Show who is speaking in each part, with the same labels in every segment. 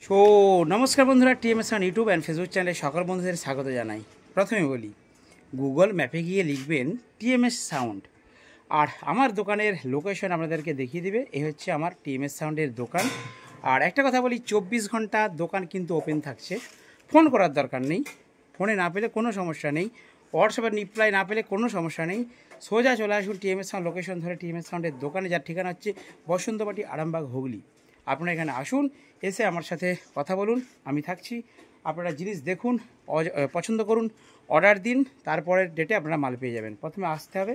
Speaker 1: So নমস্কার বন্ধুরা, TMS on YouTube and Facebook চ্যানেলে সকল বন্ধুদের স্বাগত জানাই। প্রথমে বলি, গুগল ম্যাপে গিয়ে লিখবেন টিএমএস সাউন্ড, আর আমার দোকানের লোকেশন আপনাদেরকে দেখিয়ে দেবে। এই হচ্ছে আমার টিএমএস সাউন্ডের দোকান। আর একটা কথা বলি, 24 ঘন্টা দোকান কিন্তু ওপেন থাকছে। ফোন করার দরকার নেই, ফোনে না পেলে কোনো সমস্যা নেই, হোয়াটসঅ্যাপে রিপ্লাই না পেলে কোনো সমস্যা নেই। সোজা চলে আসুন টিএমএস সাউন্ড লোকেশন ধরে, টিএমএস সাউন্ডের দোকানে, যার ঠিকানা হচ্ছে বসন্তবাটি, আরামবাগ, হুগলি। আপনারা এখানে আসুন, এসে আমার সাথে কথা বলুন, আমি থাকছি। আপনারা জিনিস দেখুন, পছন্দ করুন, অর্ডার দিন, তারপরের ডেটে আপনারা মাল পেয়ে যাবেন। প্রথমে আসতে হবে,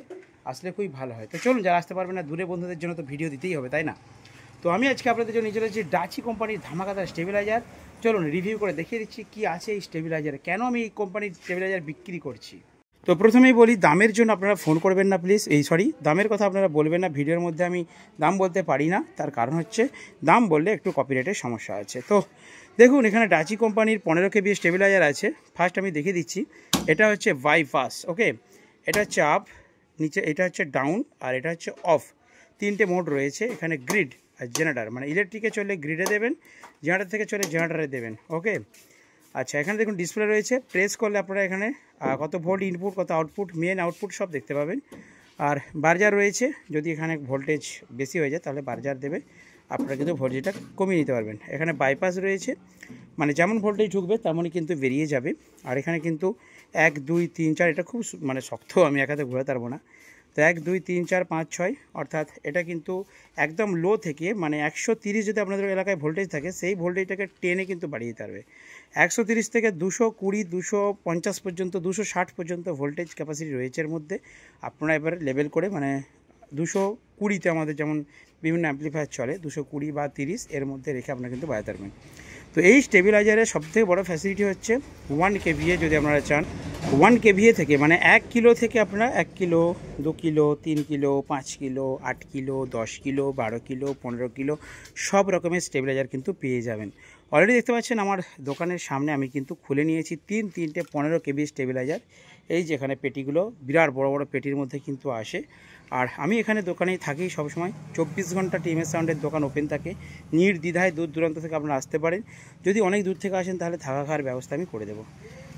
Speaker 1: আসলে খুবই ভালো হয়। তো চলুন, যারা আসতে পারবেন না, দূরে বন্ধুদের জন্য তো ভিডিও দিতেই হবে, তাই না? তো আমি আজকে আপনাদের জন্য নিয়ে চলেছি ডাচি কোম্পানির ধামাকাদার স্টেবিলাইজার। চলুন রিভিউ করে দেখিয়ে দিচ্ছি কী আছে এই স্টেবিলাইজারে, কেন আমি এই কোম্পানির স্টেবিলাইজার বিক্রি করছি। তো প্রথমেই বলি, দামের জন্য আপনারা ফোন করবেন না প্লিজ। দামের কথা আপনারা বলবেন না, ভিডিওর মধ্যে আমি দাম বলতে পারি না। তার কারণ হচ্ছে, দাম বললে একটু কপিরাইটের সমস্যা আছে। তো দেখুন, এখানে ডাচি কোম্পানির 15 কেবি স্টেবিলাইজার আছে। ফার্স্ট আমি দেখিয়ে দিচ্ছি, এটা হচ্ছে বাইপাস, ওকে। এটা হচ্ছে আপ, নিচে এটা হচ্ছে ডাউন, আর এটা হচ্ছে অফ। তিনটে মোড রয়েছে এখানে, গ্রিড আর জেনারেটার, মানে ইলেকট্রিকে চললে গ্রিডে দেবেন, জেনারেটার থেকে চলে জেনারেটারে দেবেন, ওকে। আচ্ছা, এখানে দেখুন ডিসপ্লে রয়েছে, প্রেস করলে আপনারা এখানে কত ভোল্ট ইনপুট, কত আউটপুট, মেন আউটপুট সব দেখতে পাবেন। আর বার্জার রয়েছে, যদি এখানে ভোল্টেজ বেশি হয়ে যায় তাহলে বার্জার দেবে, আপনারা কিন্তু ভোল্টেজটা কমিয়ে নিতে পারবেন। এখানে বাইপাস রয়েছে, মানে যেমন ভোল্টেজ ঢুকবে তেমনই কিন্তু বেরিয়ে যাবে। আর এখানে কিন্তু 1 2 3 4, এটা খুব মানে শক্ত, আমি এক হাতে ঘোরাতে পারবো না। তো 1 2 3 4 5 6, অর্থাৎ এটা কিন্তু একদম লো থেকে, মানে 130 যদি আপনাদের এলাকায় ভোল্টেজ থাকে, সেই ভোল্টেজটাকে টেনে কিন্তু বাড়িয়ে দিতে পারবে। 130 থেকে 220 250 পর্যন্ত, 260 পর্যন্ত ভোল্টেজ ক্যাপাসিটি রয়েছে এর মধ্যে। আপনারা এবারে লেভেল করে, মানে 220-তে আমাদের যেমন বিভিন্ন অ্যাম্পলিফায়ার চলে, 220 বা 30 এর মধ্যে রেখে আপনারা কিন্তু বাজাতে পারবেন। তো এই স্টেবিলাইজারের সবথেকে বড় ফ্যাসিলিটি হচ্ছে 1 কেভিএ। যদি আপনারা চান 1 কেভিএ থেকে, মানে 1 কিলো থেকে আপনারা 1 kilo, 2 kilo, 3 kilo, 5 kilo, 8 kilo, 10 kilo, 12 kilo, 15 kilo সব রকমের স্টেবিলাইজার কিন্তু পেয়ে যাবেন। অলরেডি দেখতে পাচ্ছেন আমার দোকানের সামনে আমি কিন্তু খুলে নিয়েছি তিনটে 15 কেবি স্টেবিলাইজার। এই যে এখানে পেটিগুলো বিরাট বড় বড় পেটির মধ্যে কিন্তু আসে। আর আমি এখানে দোকানেই থাকি সবসময়, 24 ঘন্টা টিএমএস সাউন্ডের দোকান ওপেন থাকে। নির্দ্বিধায় দূর দূরান্ত থেকে আপনারা আসতে পারেন। যদি অনেক দূর থেকে আসেন তাহলে থাকা খাওয়ার ব্যবস্থা আমি করে দেবো।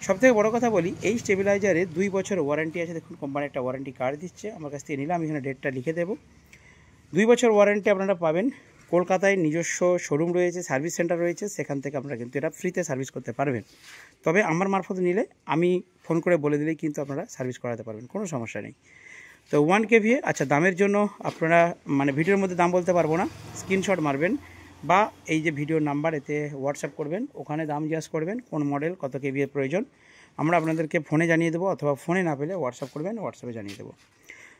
Speaker 1: সবথেকে বড় কথা বলি, এই স্টেবিলাইজারে 2 বছর ওয়ারেন্টি আছে। দেখুন, কোম্পানি একটা ওয়ারেন্টি কার্ড দিচ্ছে, আমার কাছ থেকে নিলাম, আমি এখানে ডেটটা লিখে দেবো। 2 বছর ওয়ারেন্টি আপনারা পাবেন। কলকাতায় নিজস্ব শোরুম রয়েছে, সার্ভিস সেন্টার রয়েছে, সেখান থেকে আপনারা কিন্তু এটা ফ্রিতে সার্ভিস করতে পারবেন। তবে আমার মারফত নিলে আমি ফোন করে বলে দিলেই কিন্তু আপনারা সার্ভিস করাতে পারবেন, কোনো সমস্যা নেই। তো 1 কেভিএ। আচ্ছা, দামের জন্য আপনারা, মানে ভিডিওর মধ্যে দাম বলতে পারবো না, স্ক্রিনশট মারবেন বা এই যে ভিডিওর নাম্বার, এতে হোয়াটসঅ্যাপ করবেন, ওখানে দাম জিজ্ঞাসা করবেন কোন মডেল, কত কেভিএর প্রয়োজন, আমরা আপনাদেরকে ফোনে জানিয়ে দেবো, অথবা ফোনে না পেলে হোয়াটসঅ্যাপ করবেন, হোয়াটসঅ্যাপে জানিয়ে দেবো।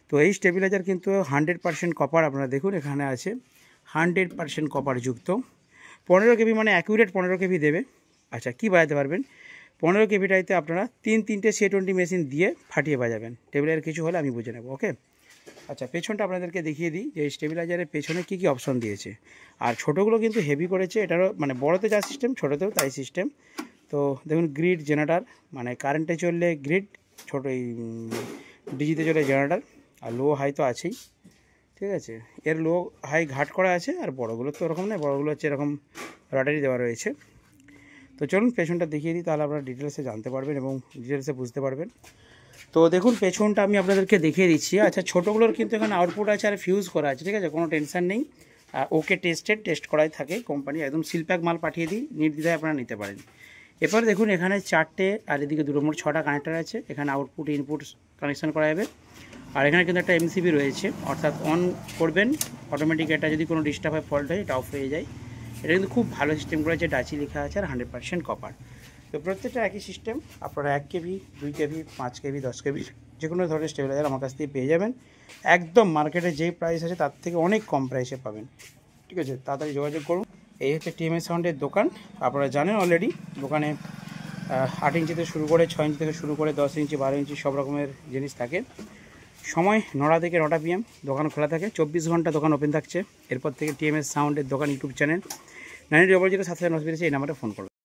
Speaker 1: তো এই স্টেবিলাইজার কিন্তু 100% কপার, আপনারা দেখুন এখানে আছে 100% কপার যুক্ত। 15 কেভি মানে অ্যাকুরেট 15 কেভি দেবে। আচ্ছা, কী বাজাতে পারবেন? 15 কেভিটাইতে আপনারা তিনটে C20 মেশিন দিয়ে ফাটিয়ে বাজাবেন। টেবিলাইজার কিছু হলে আমি বুঝে নেব, ওকে। আচ্ছা, পেছনটা আপনাদেরকে দেখিয়ে দিই যে স্টেবিলাইজারের পেছনে কী কী অপশন দিয়েছে। আর ছোটোগুলো কিন্তু হেভি করেছে, এটারও মানে বড়োতে যা সিস্টেম ছোটোতেও তাই সিস্টেম। তো দেখুন, গ্রিড জেনারেটার, মানে কারেন্টে চললে গ্রিড, ছোটো এই ডিজিতে চলে জেনারেটার, আর লো হাই তো আছেই, ঠিক আছে। এর লো হাই ঘাট করা আছে, আর বড়োগুলো তো ওরকম নয়, বড়োগুলো হচ্ছে এরকম রটারি দেওয়া রয়েছে। তো চলুন পেছনটা দেখিয়ে দিই, তাহলে আপনারা ডিটেলসে জানতে পারবেন এবং ডিটেলসে বুঝতে পারবেন। তো দেখুন, পেছনটা আমি আপনাদেরকে দেখিয়ে দিচ্ছি। আচ্ছা, ছোটোগুলোর কিন্তু এখানে আউটপুট আছে আর ফিউজ করা আছে, ঠিক আছে, কোনো টেনশন নেই। ওকে, টেস্ট করাই থাকে কোম্পানি, একদম সিলপ্যাক মাল পাঠিয়ে দিই, নির্দ্বিধায় আপনারা নিতে পারেন। এরপর দেখুন, এখানে 4টে আর এদিকে 2 মোট 6টা কানেক্টার আছে। এখানে আউটপুট ইনপুট কানেকশান করা যাবে। আর এখানে কিন্তু একটা এমসিবি রয়েছে, অর্থাৎ অন করবেন অটোমেটিক, এটা যদি কোনো ডিস্টার্ব হয়, ফল্ট হয়, এটা অফ হয়ে যায়। এটা কিন্তু খুব ভালো সিস্টেম করেছে, ডাচি লেখা আছে, আর 100% কপার। তো প্রত্যেকটা একই সিস্টেম, আপনারা 1 কেভি, 2 কেভি, 5 কেভি, 10 কেভি যে কোনো ধরনের স্টেবিলাইজার আমার কাছ থেকে পেয়ে যাবেন। একদম মার্কেটে যেই প্রাইস আছে তার থেকে অনেক কম প্রাইসে পাবেন, ঠিক আছে। তাড়াতাড়ি যোগাযোগ করুন। এই হচ্ছে টিএমএস সাউন্ডের দোকান, আপনারা জানেন অলরেডি। দোকানে 8 ইঞ্চি থেকে শুরু করে, 6 ইঞ্চি থেকে শুরু করে, 10 ইঞ্চি, 12 ইঞ্চি সব রকমের জিনিস থাকে। সময় 9টা থেকে 9টা PM দোকান খোলা থাকে, 24 ঘন্টা দোকান ওপেন থাকছে। এরপর থেকে টিএমএস সাউন্ডের দোকান ইউটিউব চ্যানেল 9000 7 এই নাম্বারে ফোন করবেন।